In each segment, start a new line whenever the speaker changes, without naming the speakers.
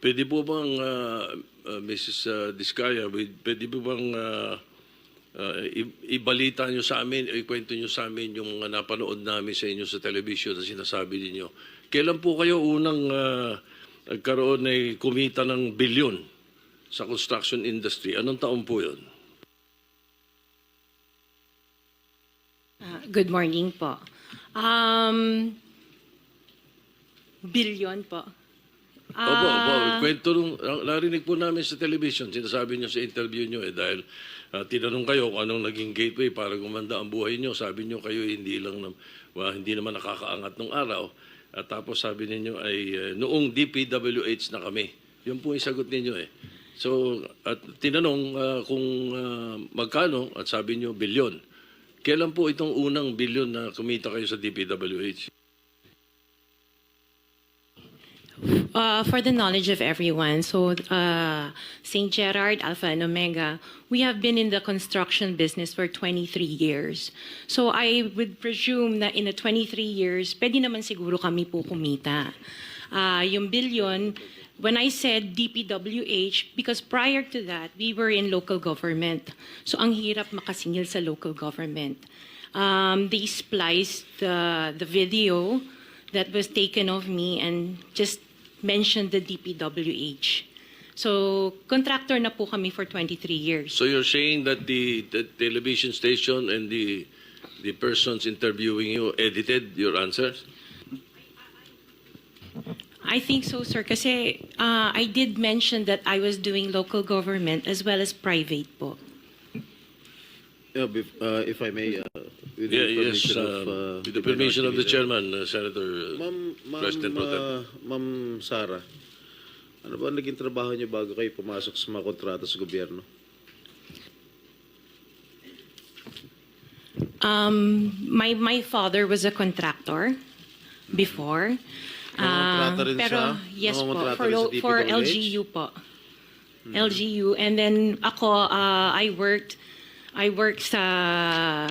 Pwede po bang, Mrs. Diskaya, pwede po bang ibalita nyo sa amin, ikwento nyo sa amin yung mga napanood namin sa inyo sa television na sinasabi ninyo. Kailan po kayo unang nagkaroon ay kumita ng bilyon sa construction industry? Anong taon po yun?
Good morning po. Billion po.
Opo. Kwento nung, narinig po namin sa television, sinasabi nyo sa interview nyo dahil tinanong kayo kung anong naging gateway para gumanda ang buhay nyo. Sabi nyo kayo hindi naman nakakaangat nung araw. At tapos sabi ninyo ay noong DPWH na kami. Yun po yung sagot ninyo eh. So, at tinanong kung magkano at sabi nyo bilyon. Kailan po itong unang bilyon na kumita kayo sa DPWH?
For the knowledge of everyone, so St. Gerard, Alpha and Omega, we have been in the construction business for 23 years. So I would presume that in the 23 years, pwede naman siguro kami po kumita. Yung billion, when I said DPWH, because prior to that, we were in local government. So ang hirap makasingil sa local government. They spliced the video that was taken of me and just mentioned the DPWH. So, contractor na po kami for 23 years.
So you're saying that the television station and the persons interviewing you edited your answers?
I think so, sir, kasi I did mention that I was doing local government as well as private po.
Yeah, if I may, with
the permission of the chairman, Senator President Pro Tem.
Ma'am Sara, ano ba naging trabaho niyo bago kayo pumasok sa mga kontrata sa gobyerno?
My father was a contractor before.
Nangongontrata rin
pero
siya?
yes po,
Nangongontrata rin sa
for
DPWH?
LGU po. LGU, and then ako I worked sa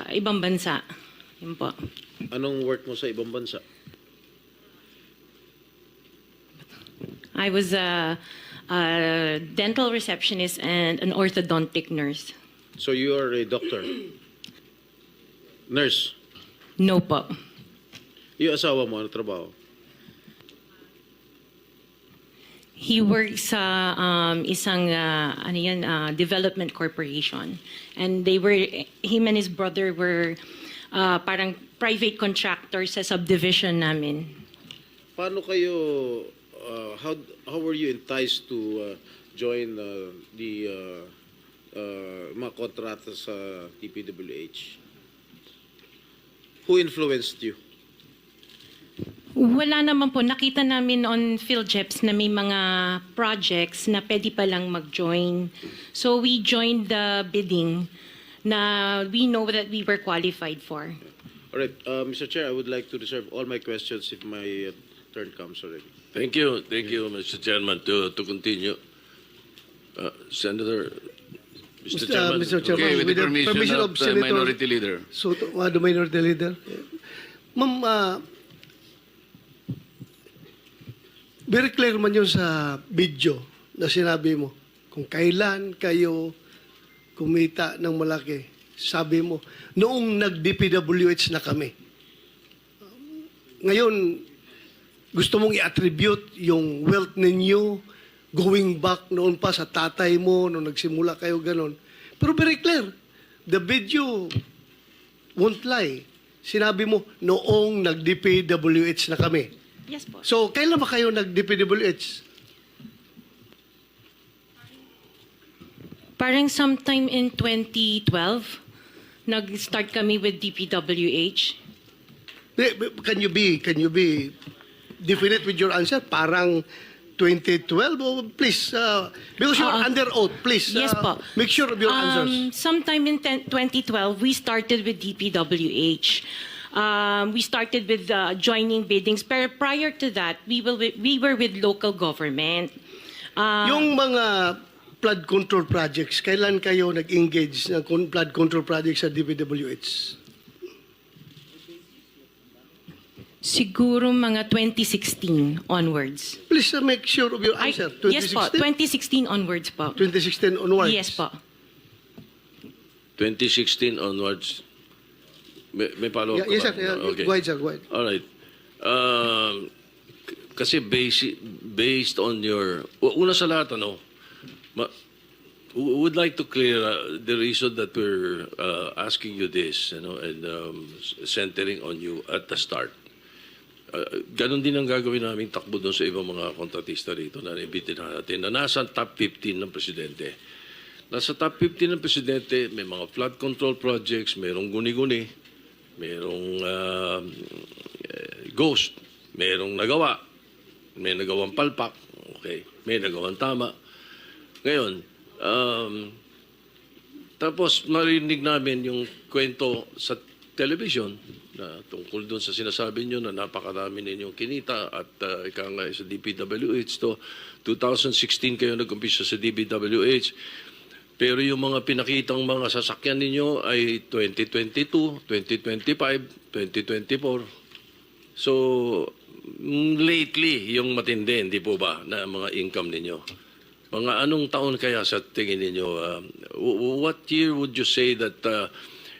ibang bansa. Yun po.
Anong work mo sa ibang bansa?
I was a dental receptionist and an orthodontic nurse.
So you are a doctor? Nurse?
No po.
Yung asawa mo, ano trabaho?
He works sa isang development corporation, and him and his brother were parang private contractors sa subdivision namin.
Paano kayo, how were you enticed to join the mga kontrata sa DPWH? Who influenced you?
Wala naman po. Nakita namin on PhilJeps na may mga projects na pwede palang mag-join. So we joined the bidding na we know that we were qualified for.
All right, Mr. Chair, I would like to reserve all my questions if my turn comes already.
Thank you, Mr. Chairman. To continue, Senator, Mr. Chairman.
Mr. Chairman,
Okay, with the permission of the
Senator
Minority Leader.
Soto, the Minority Leader. Ma'am, very clear man yun sa video na sinabi mo. Kung kailan kayo kumita ng malaki, sabi mo, noong nag-DPWH na kami. Ngayon, gusto mong i-attribute yung wealth ninyo going back noon pa sa tatay mo, noong nagsimula kayo ganon. Pero very clear, the video won't lie. Sinabi mo, noong nag-DPWH na kami.
Yes po.
So, kailan ba kayo nag-DPWH?
Parang sometime in 2012, nag-start kami with DPWH.
Can you be definite with your answer? Parang 2012? Oh, please, because you're under oath, please.
Yes po.
Make sure of your answers.
Sometime in 2012, we started with DPWH. We started with joining biddings. Pero prior to that, we were with local government.
Yung mga flood control projects, kailan kayo nag-engage ng flood control projects sa DPWH?
Siguro mga 2016 onwards.
Please make sure of your answer.
Yes po, 2016 onwards po.
2016 onwards.
Yes po.
2016 onwards. May follow-up
Yeah, yes,
ka
sir.
ba?
Yeah,
Okay.
Go ahead, sir. Go ahead.
All right. Kasi based on your... Una sa lahat, would like to clear the reason that we're asking you this, and centering on you at the start. Ganon din ang gagawin namin takbo doon sa ibang mga kontratista rito na naibitin natin na nasa top 15 ng presidente. Nasa top 15 ng presidente, may mga flood control projects, mayroong guni-guni, mayroong ghost, mayroong nagawa, may nagawang palpak, okay, may nagawang tama. Ngayon, tapos marinig namin yung kwento sa television na tungkol doon sa sinasabi nyo na napakarami ninyong kinita at ika nga sa DPWH to 2016 kayo nag-umpisa sa DPWH. Pero yung mga pinakitang mga sasakyan ninyo ay 2022, 2025, 2024. So, lately, yung matindi, hindi po ba, na mga income ninyo? Mga anong taon kaya sa tingin ninyo? What year would you say that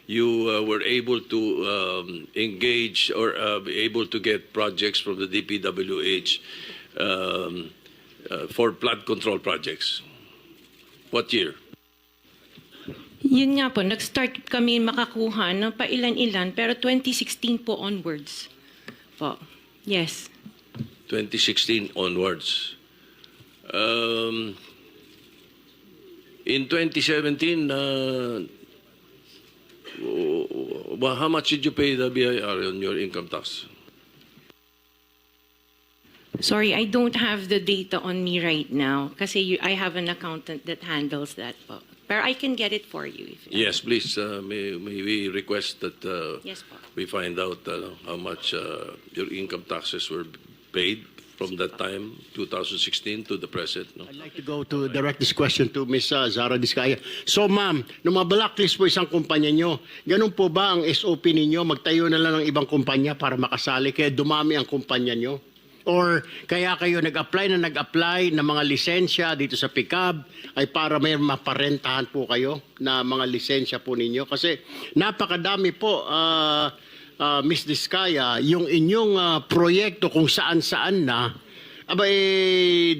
you were able to engage or be able to get projects from the DPWH for flood control projects? What year?
Yun nga po, nag-start kami makakuha ng pailan-ilan, pero 2016 po onwards. Po. Yes.
2016 onwards. In 2017, how much did you pay the BIR on your income tax?
Sorry, I don't have the data on me right now kasi I have an accountant that handles that po. Pero I can get it for you.
Yes, please. May we request that
Yes po.
we find out how much your income taxes were paid from that time, 2016 to the present. No?
I'd like to go to direct this question to Ms. Zara Discaya. So ma'am, nung ma-blacklist po isang kumpanya nyo, ganun po ba ang SOP ninyo? Magtayo na lang ng ibang kumpanya para makasali kaya dumami ang kumpanya nyo? Or kaya kayo nag-apply ng mga lisensya dito sa PICAB ay para may maparentahan po kayo na mga lisensya po ninyo? Kasi napakadami po, Ms. Discaya, yung inyong proyekto kung saan-saan na,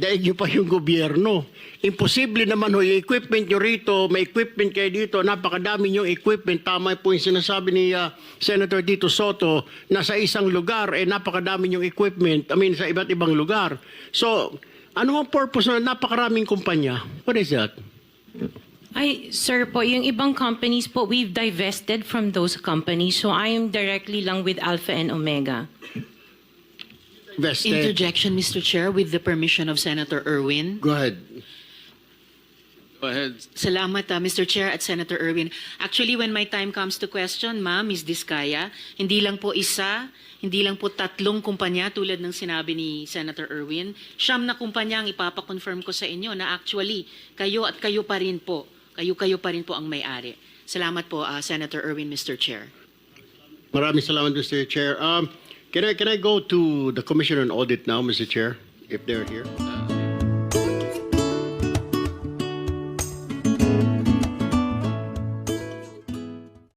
daig nyo pa yung gobyerno. Imposible naman ho, yung equipment nyo rito, may equipment kayo dito, napakadami yung equipment. Tama po yung sinasabi ni Senator Tito Soto na sa isang lugar, napakadami yung equipment, sa iba't ibang lugar. So, ano ang purpose na napakaraming kumpanya? What is that?
Ay, sir po, yung ibang companies po, we've divested from those companies. So I am directly lang with Alpha and Omega.
Vested.
Interjection, Mr. Chair, with the permission of Senator Erwin.
Go ahead.
Go ahead.
Salamat, Mr. Chair at Senator Erwin. Actually, when my time comes to question, ma'am, Ms. Discaya, hindi lang po isa, hindi lang po tatlong kumpanya tulad ng sinabi ni Senator Erwin. 9 na kumpanya ang ipapakonfirm ko sa inyo na actually, kayo at kayo pa rin po, kayo pa rin po ang may-ari. Salamat po, Senator Erwin, Mr. Chair.
Maraming salamat, Mr. Chair. Can I go to the Commission on Audit now, Mr. Chair, if they're here?